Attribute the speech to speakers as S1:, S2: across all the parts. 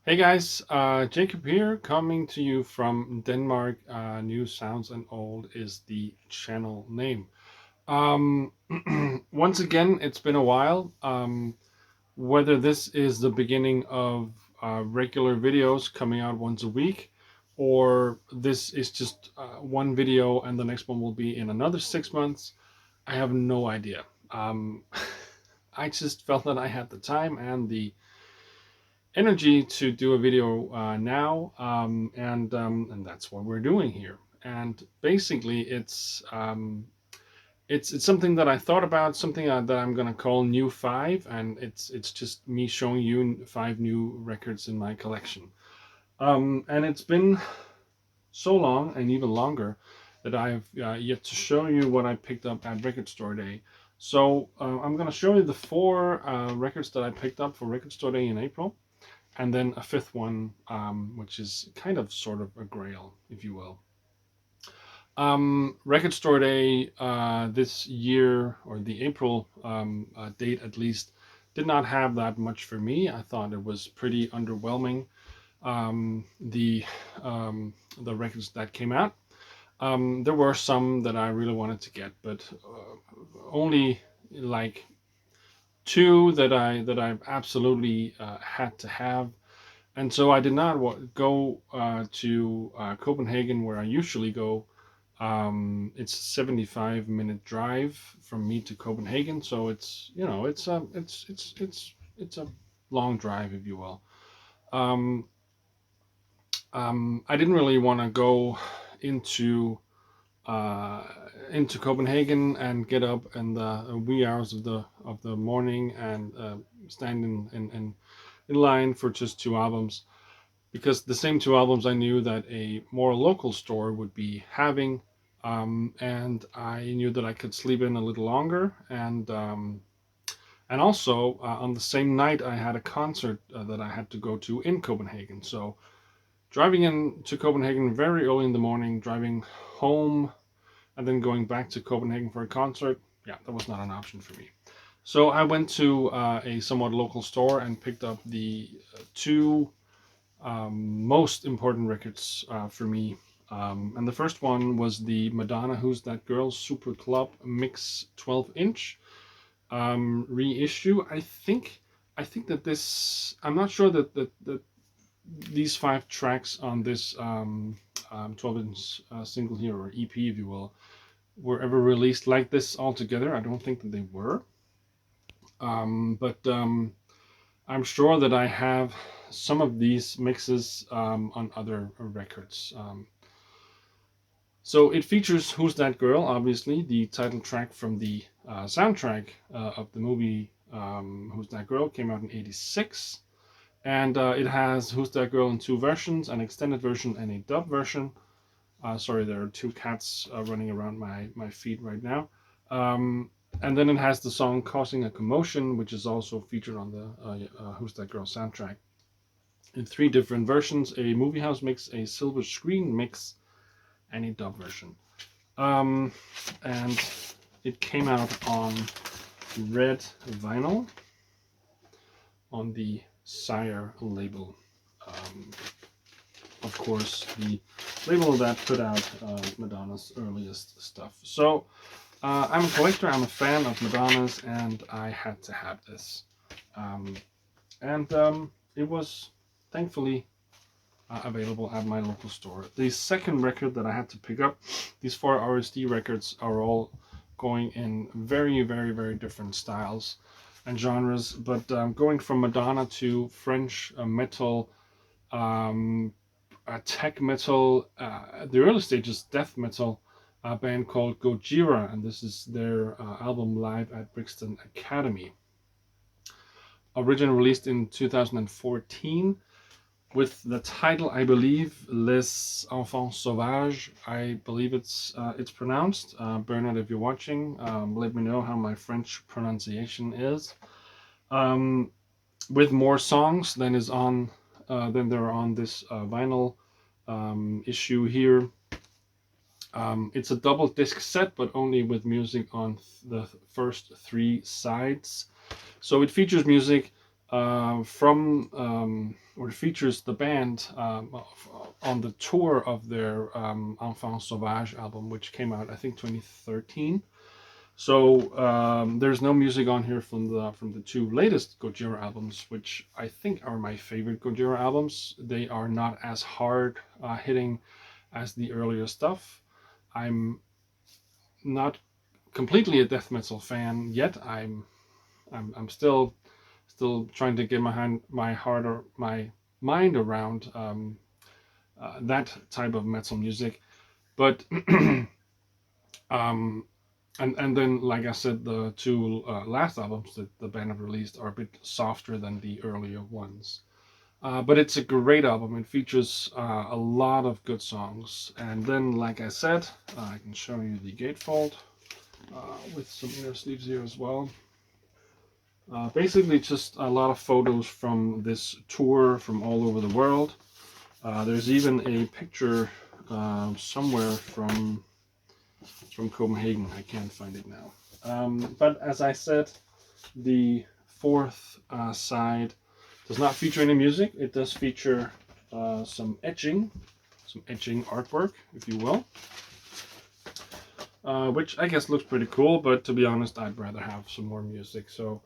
S1: Hey guys, Jacob here, coming to you from Denmark. New Sounds and Old is the channel name. Um, Once again, it's been a while. Whether this is the beginning of regular videos coming out once a week, or this is just one video and the next one will be in another 6 months, I have no idea. I just felt that I had the time and the energy to do a video now, and that's what we're doing here. And basically, it's something that I thought about, something that I'm gonna call New Five, and it's just me showing you five new records in my collection. And it's been so long and even longer that I've yet to show you what I picked up at Record Store Day. So I'm gonna show you the four records that I picked up for Record Store Day in April, and then a fifth one, which is kind of sort of a grail, if you will. Record Store Day this year, or the April date at least, did not have that much for me. I thought it was pretty underwhelming. Um, the the records that came out. There were some that I really wanted to get, but only like two that I absolutely had to have. And so I did not go to Copenhagen, where I usually go. It's a 75-minute drive from me to Copenhagen, so it's a long drive, if you will. Um, I didn't really want to go into uh, into Copenhagen and get up in the wee hours of the morning and stand in line for just two albums, because the same two albums I knew that a more local store would be having, and I knew that I could sleep in a little longer, and also on the same night I had a concert that I had to go to in Copenhagen. So driving in to Copenhagen very early in the morning, driving home, and then going back to Copenhagen for a concert, yeah, that was not an option for me. So I went to a somewhat local store and picked up the two most important records for me. And the first one was the Madonna "Who's That Girl" Super Club Mix 12-inch reissue. I think that this. I'm not sure that these five tracks on this 12-inch single here, or EP, if you will, were ever released like this all together. I don't think that they were. But I'm sure that I have some of these mixes on other records. So it features "Who's That Girl," obviously, the title track from the soundtrack of the movie "Who's That Girl," came out in '86. And it has "Who's That Girl" in two versions, an extended version and a dub version. Sorry, there are two cats running around my feet right now. Um, and then it has the song "Causing a Commotion," which is also featured on the "Who's That Girl" soundtrack in three different versions: a movie house mix, a silver screen mix, and a dub version. And it came out on red vinyl on the Sire label. Um, of course, the label that put out Madonna's earliest stuff. So I'm a collector, I'm a fan of Madonna's, and I had to have this. Um, and it was thankfully available at my local store. The second record that I had to pick up, these four RSD records are all going in very, very, very different styles and genres, but going from Madonna to French metal, um, tech metal, the early stages death metal, a band called Gojira, and this is their album Live at Brixton Academy. Originally released in 2014 with the title, I believe, Les Enfants Sauvages. I believe it's pronounced. Bernard, if you're watching, let me know how my French pronunciation is. Um, with more songs than there are on this vinyl issue here. It's a double disc set, but only with music on the first three sides. So it features music from or features the band on the tour of their Enfant Sauvage album, which came out I think 2013. So there's no music on here from the two latest Gojira albums, which I think are my favorite Gojira albums. They are not as hard hitting as the earlier stuff. I'm not completely a death metal fan yet. I'm still trying to get my heart or my mind around that type of metal music. But um, and then like I said, the two last albums that the band have released are a bit softer than the earlier ones. But it's a great album. It features a lot of good songs. And then, like I said, I can show you the gatefold with some inner sleeves here as well. Basically, just a lot of photos from this tour from all over the world. There's even a picture somewhere from Copenhagen. I can't find it now. But as I said, the fourth side does not feature any music. It does feature some etching artwork, if you will, which I guess looks pretty cool. But to be honest, I'd rather have some more music. So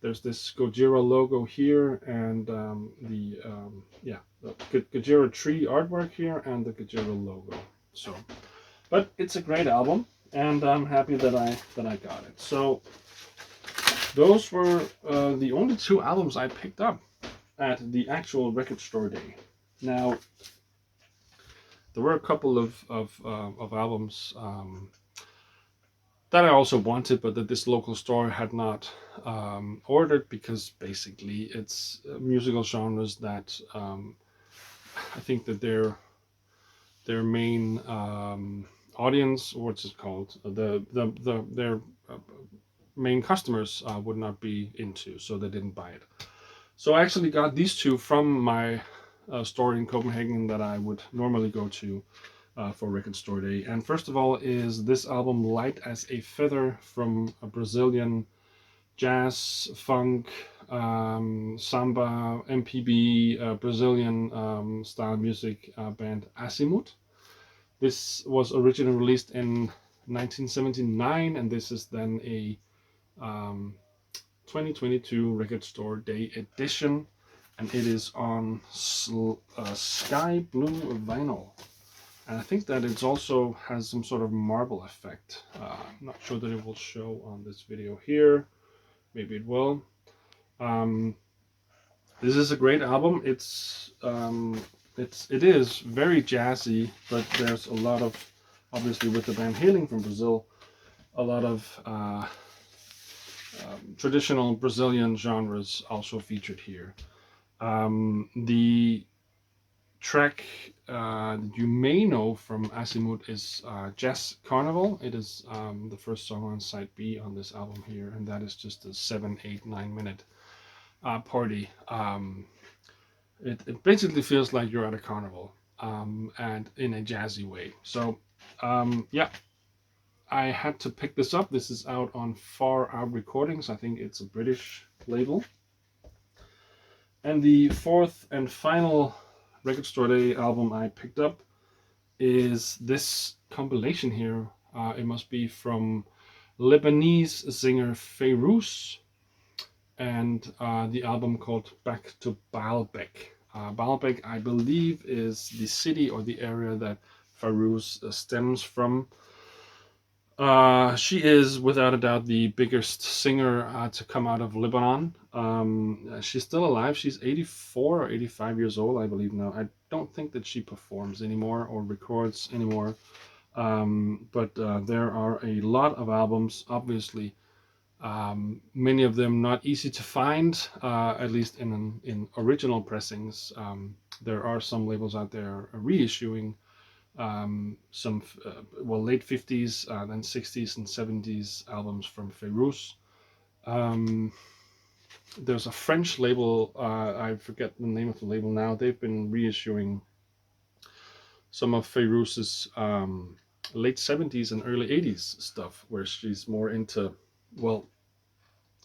S1: there's this Gojira logo here, and the Gojira tree artwork here, and the Gojira logo. So, but it's a great album, and I'm happy that I got it. So those were the only two albums I picked up at the actual record store day. Now there were a couple of albums that I also wanted, but that this local store had not ordered, because basically it's musical genres that I think that their main audience, or what's it called, their main customers would not be into, so they didn't buy it. So I actually got these two from my store in Copenhagen that I would normally go to for Record Store Day. And first of all is this album, Light as a Feather, from a Brazilian jazz, funk, samba, MPB, Brazilian style music band Azimuth. This was originally released in 1979, and this is then a 2022 Record Store Day edition, and it is on sky blue vinyl. And I think that it also has some sort of marble effect. I'm not sure that it will show on this video here. Maybe it will. This is a great album. It is very jazzy, but there's a lot of, obviously with the band hailing from Brazil, a lot of traditional Brazilian genres also featured here. The track you may know from Azimuth is Jazz Carnival. It is the first song on side B on this album here, and that is just a 7, 8, 9 minute party. It basically feels like you're at a carnival, and in a jazzy way. So yeah, I had to pick this up. This is out on Far Out Recordings. I think it's a British label. And the fourth and final Record Store Day album I picked up is this compilation here. It must be from Lebanese singer Fayrouz, and the album called Back to Baalbek. Baalbek, I believe, is the city or the area that Fayrouz stems from. She is without a doubt the biggest singer to come out of Lebanon. She's still alive. She's 84 or 85 years old, I believe now. I don't think that she performs anymore or records anymore. But there are a lot of albums, obviously. Many of them not easy to find, at least in original pressings. There are some labels out there reissuing some late 50s, then 60s and 70s albums from Fayrouz. There's a French label, I forget the name of the label now. They've been reissuing some of Fayrouz's late 70s and early 80s stuff, where she's more into, well,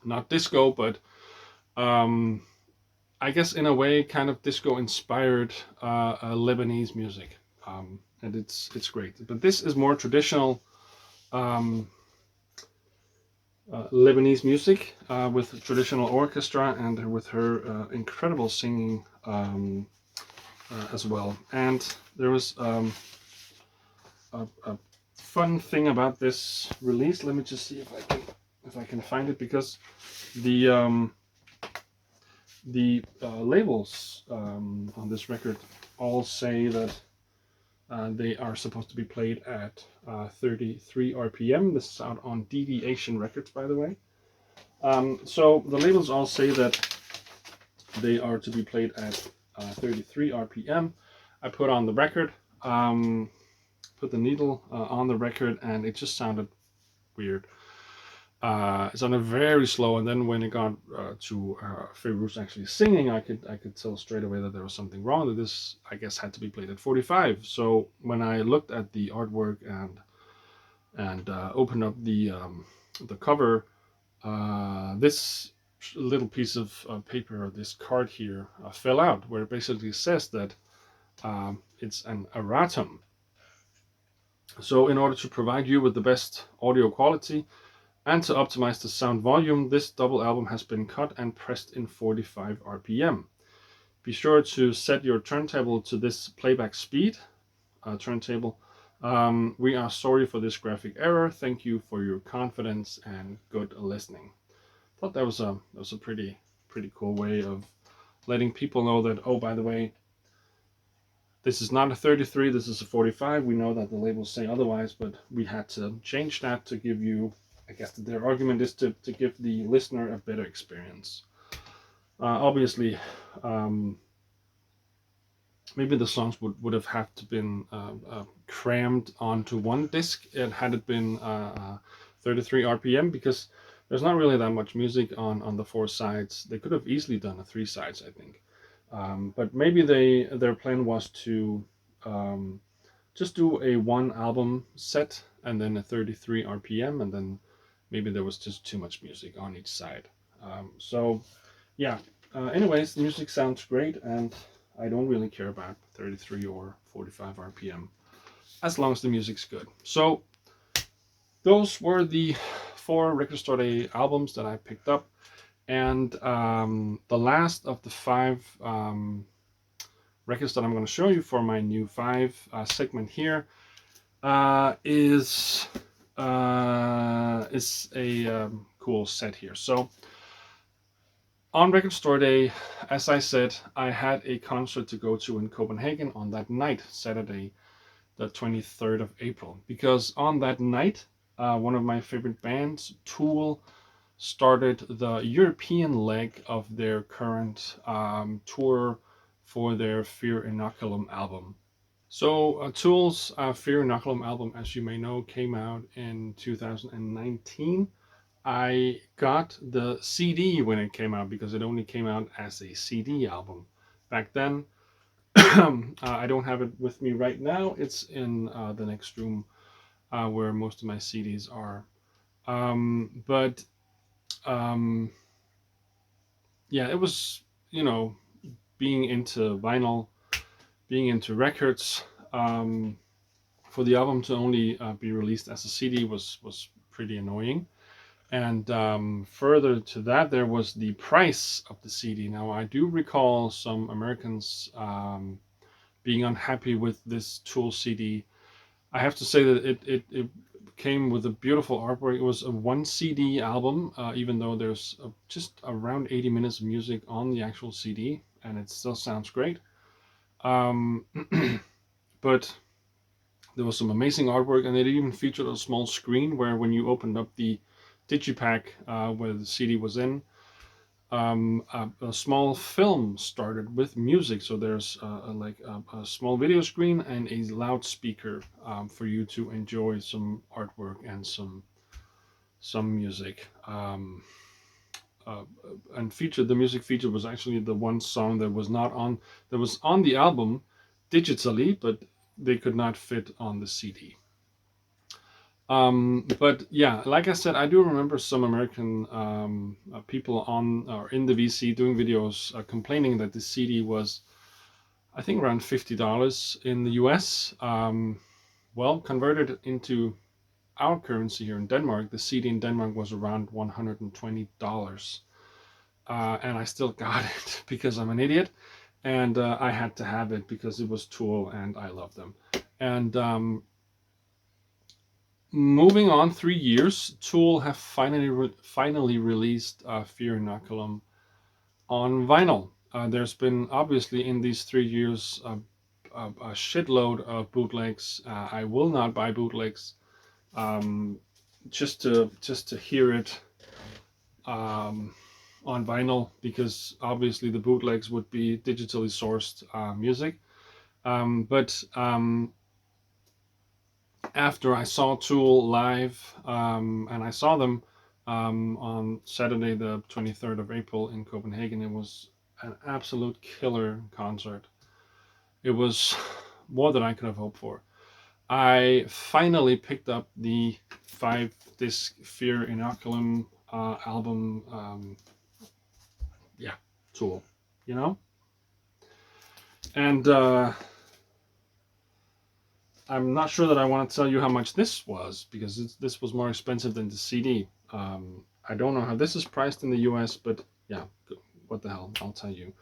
S1: not disco, but I guess in a way, kind of disco inspired Lebanese music, and it's great. But this is more traditional um, Lebanese music with traditional orchestra and with her incredible singing as well. And there was a fun thing about this release. Let me just see if I can find it, because the labels on this record all say that they are supposed to be played at 33 RPM. This is out on Deviation Records, by the way. So the labels all say that they are to be played at 33 RPM. I put on the record, put the needle on the record, and it just sounded weird. It sounded very slow, and then when it got to Feiruz actually singing, I could tell straight away that there was something wrong. That this, I guess, had to be played at 45. So when I looked at the artwork and opened up the cover, this little piece of paper, or this card here, fell out, where it basically says that it's an erratum. So in order to provide you with the best audio quality and to optimize the sound volume, this double album has been cut and pressed in 45 RPM. Be sure to set your turntable to this playback speed turntable. We are sorry for this graphic error. Thank you for your confidence and good listening. Thought that was a pretty cool way of letting people know that, oh, by the way, this is not a 33, this is a 45. We know that the labels say otherwise, but we had to change that to give you, I guess their argument is to give the listener a better experience. Obviously, maybe the songs would have had to been crammed onto one disc, and had it been 33 RPM, because there's not really that much music on the four sides. They could have easily done a three sides, I think. But maybe their plan was to just do a one album set and then a 33 RPM, and then maybe there was just too much music on each side. So yeah, anyways, the music sounds great, and I don't really care about 33 or 45 RPM as long as the music's good. So those were the 4 Record Store Day albums that I picked up. And the last of the 5 records that I'm going to show you for my new 5 segment here is a cool set here. So on Record Store Day, as I said, I had a concert to go to in Copenhagen on that night, Saturday, the 23rd of April. Because on that night, one of my favorite bands, Tool, started the European leg of their current tour for their Fear Inoculum album. So Tool's Fear Inoculum album, as you may know, came out in 2019. I got the CD when it came out, because it only came out as a CD album back then. I don't have it with me right now. It's in the next room where most of my CDs are. But yeah, it was, being into vinyl, being into records, for the album to only be released as a CD was pretty annoying. And further to that, there was the price of the CD. Now, I do recall some Americans being unhappy with this Tool CD. I have to say that it came with a beautiful artwork. It was a 1 CD album, even though there's just around 80 minutes of music on the actual CD, and it still sounds great. But there was some amazing artwork, and it even featured a small screen where, when you opened up the digipack where the CD was in, a small film started with music. So there's a small video screen and a loudspeaker for you to enjoy some artwork and some music. And the music feature was actually the one song that was on the album digitally, but they could not fit on the CD. But yeah, like I said, I do remember some American people on or in the VC doing videos complaining that the CD was, I think, around $50 in the US. Well, converted into our currency here in Denmark, the CD in Denmark was around $120. And I still got it because I'm an idiot, and I had to have it because it was Tool and I love them. And moving on 3 years, Tool have finally released Fear Inoculum on vinyl. There's been obviously in these 3 years a shitload of bootlegs. I will not buy bootlegs um, just to hear it on vinyl, because obviously the bootlegs would be digitally sourced music. But after I saw Tool live, and I saw them on Saturday, the 23rd of April in Copenhagen, it was an absolute killer concert. It was more than I could have hoped for. I finally picked up the 5-disc Fear Inoculum album. Yeah, Tool, you know? And I'm not sure that I want to tell you how much this was, because this was more expensive than the CD. I don't know how this is priced in the US, but yeah, what the hell, I'll tell you.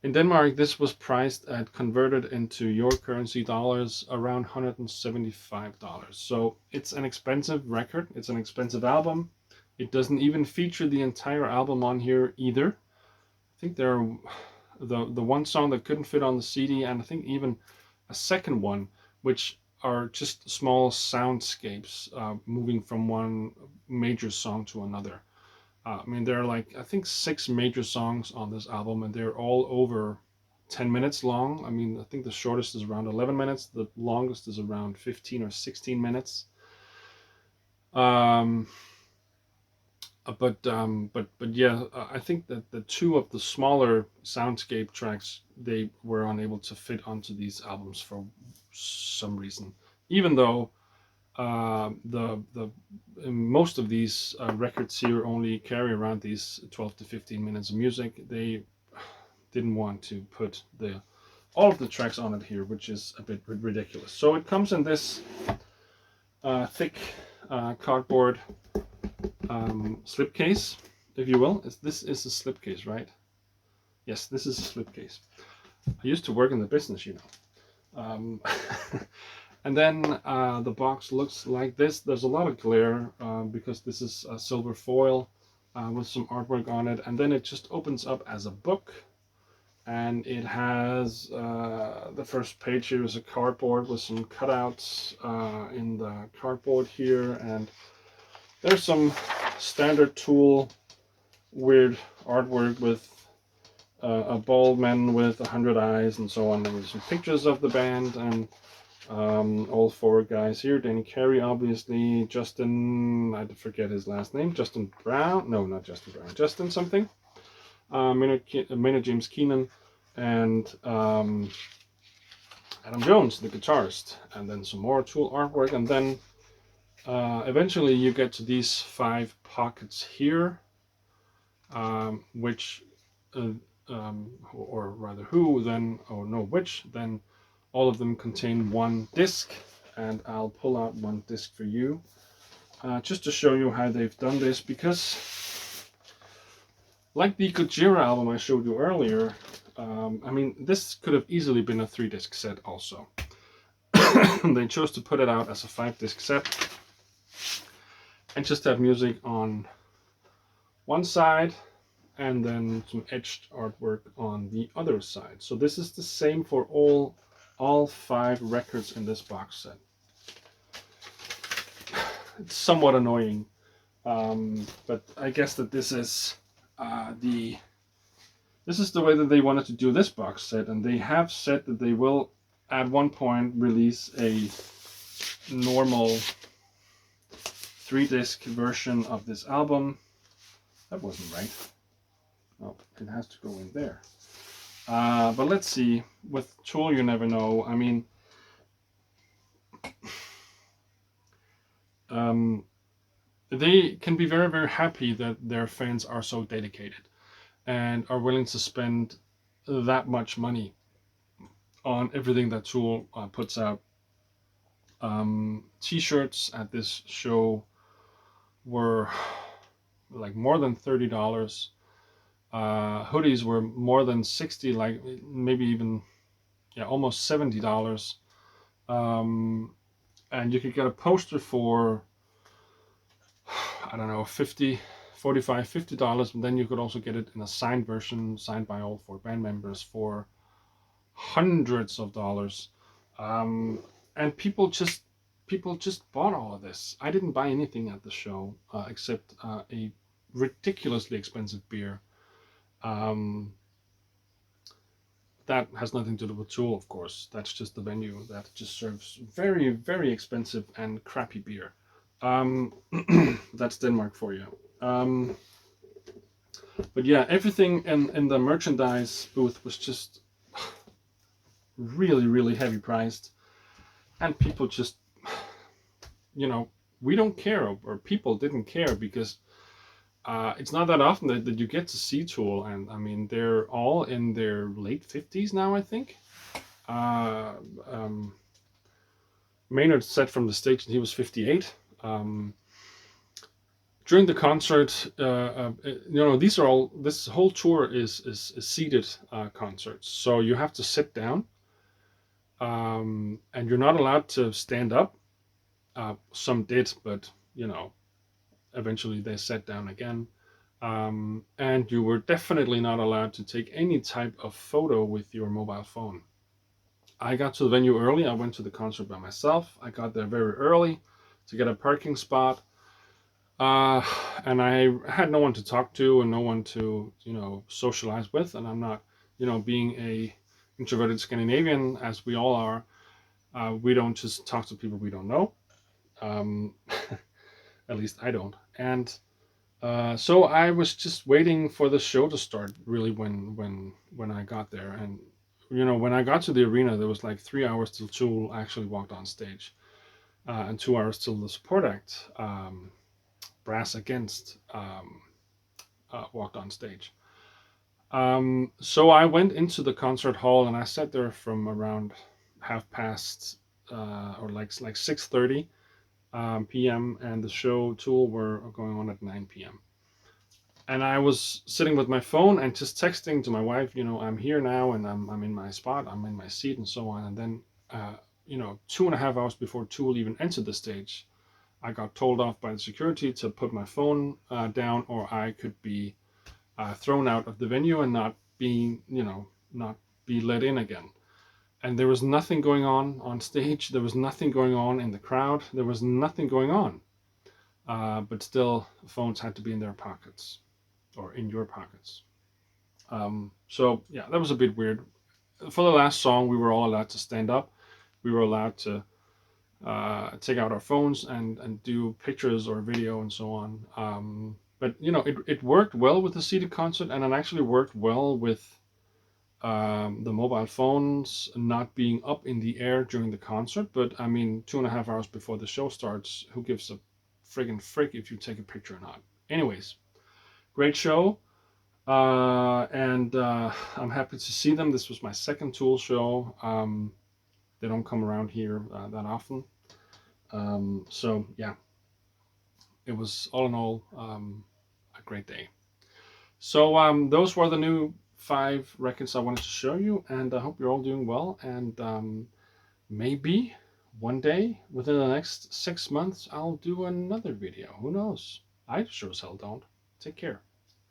S1: In Denmark, this was priced at, converted into your currency, dollars, around $175. So it's an expensive record. It's an expensive album. It doesn't even feature the entire album on here either. I think there are the one song that couldn't fit on the CD, and I think even a second one, which are just small soundscapes moving from one major song to another. I mean, there are like, I think, 6 major songs on this album, and they're all over 10 minutes long. I mean, I think the shortest is around 11 minutes, the longest is around 15 or 16 minutes. Um, but yeah, I think that the 2 of the smaller soundscape tracks, they were unable to fit onto these albums for some reason, even though the most of these records here only carry around these 12 to 15 minutes of music. They didn't want to put all of the tracks on it here, which is a bit ridiculous. So it comes in this thick cardboard slipcase, if you will. This is a slipcase, right? Yes, this is a slipcase. I used to work in the business, you know. And then the box looks like this. There's a lot of glare because this is a silver foil with some artwork on it. And then it just opens up as a book. And it has the first page here is a cardboard with some cutouts in the cardboard here. And there's some standard Tool weird artwork with a bald man with 100 eyes and so on. There's some pictures of the band and all 4 guys here. Danny Carey, obviously. Justin, I forget his last name. Justin Brown. No, not Justin Brown. Justin something. Maynard James Keenan, and Adam Jones, the guitarist. And then some more Tool artwork. And then eventually you get to these 5 pockets here, which, or rather who, then, or no, which, then all of them contain 1 disc, and I'll pull out 1 disc for you, just to show you how they've done this, because like the Gojira album I showed you earlier, I mean, this could have easily been a 3-disc set also. They chose to put it out as a 5-disc set, and just have music on one side, and then some etched artwork on the other side. So this is the same for all 5 records in this box set. It's somewhat annoying, but I guess that this is the way that they wanted to do this box set, and they have said that they will at one point release a normal 3-disc version of this album. That wasn't right. Oh, it has to go in there. But let's see. With Tool, you never know. I mean, um, they can be very, very happy that their fans are so dedicated and are willing to spend that much money on everything that Tool puts out. T-shirts at this show were like more than $30. Hoodies were more than 60, like maybe even, yeah, almost $70. Um, and you could get a poster for, I don't know, 50, 45, $50. And then you could also get it in a signed version, signed by all four band members for hundreds of dollars. Um, and people just bought all of this. I didn't buy anything at the show except a ridiculously expensive beer. Um, that has nothing to do with Tool, of course. That's just the venue that just serves very, very expensive and crappy beer. Um, that's Denmark for you. But yeah, everything in the merchandise booth was just really, really heavy priced. And people just, you know, we don't care, or people didn't care, because it's not that often that you get to see Tool. And I mean, they're all in their late 50s now, I think. Uh, um, Maynard said from the stage that he was 58. During the concert, these are all. This whole tour is seated concerts, so you have to sit down, and you're not allowed to stand up. Some did, but eventually they sat down again. And you were definitely not allowed to take any type of photo with your mobile phone. I got to the venue early. I went to the concert by myself. I got there very early to get a parking spot. Uh, and I had no one to talk to and no one to, socialize with. And I'm not, being a introverted Scandinavian, as we all are, we don't just talk to people we don't know. Um, at least I don't. And so I was just waiting for the show to start, really, when I got there. And when I got to the arena, there was like 3 hours till Tool actually walked on stage, and 2 hours till the support act, Brass Against, walked on stage. So I went into the concert hall and I sat there from around half past, or like 6:30 p.m. and the show Tool were going on at 9 p.m. And I was sitting with my phone and just texting to my wife, I'm here now and I'm in my spot, I'm in my seat, and so on. And then, 2.5 hours before Tool even entered the stage, I got told off by the security to put my phone down, or I could be thrown out of the venue and not be let in again. And there was nothing going on stage. There was nothing going on in the crowd. There was nothing going on. But still, phones had to be in their pockets, or in your pockets. So yeah, that was a bit weird. For the last song, we were all allowed to stand up. We were allowed to take out our phones and do pictures or video and so on. But it worked well with the seated concert, and it actually worked well with the mobile phones not being up in the air during the concert. But I mean, 2.5 hours before the show starts, who gives a friggin' frick if you take a picture or not? Anyways, great show. And I'm happy to see them. This was my second Tool show. They don't come around here that often. So yeah, it was all in all a great day. So those were the new 5 records I wanted to show you, and I hope you're all doing well. And maybe one day within the next 6 months, I'll do another video. Who knows? I sure as hell don't. Take care.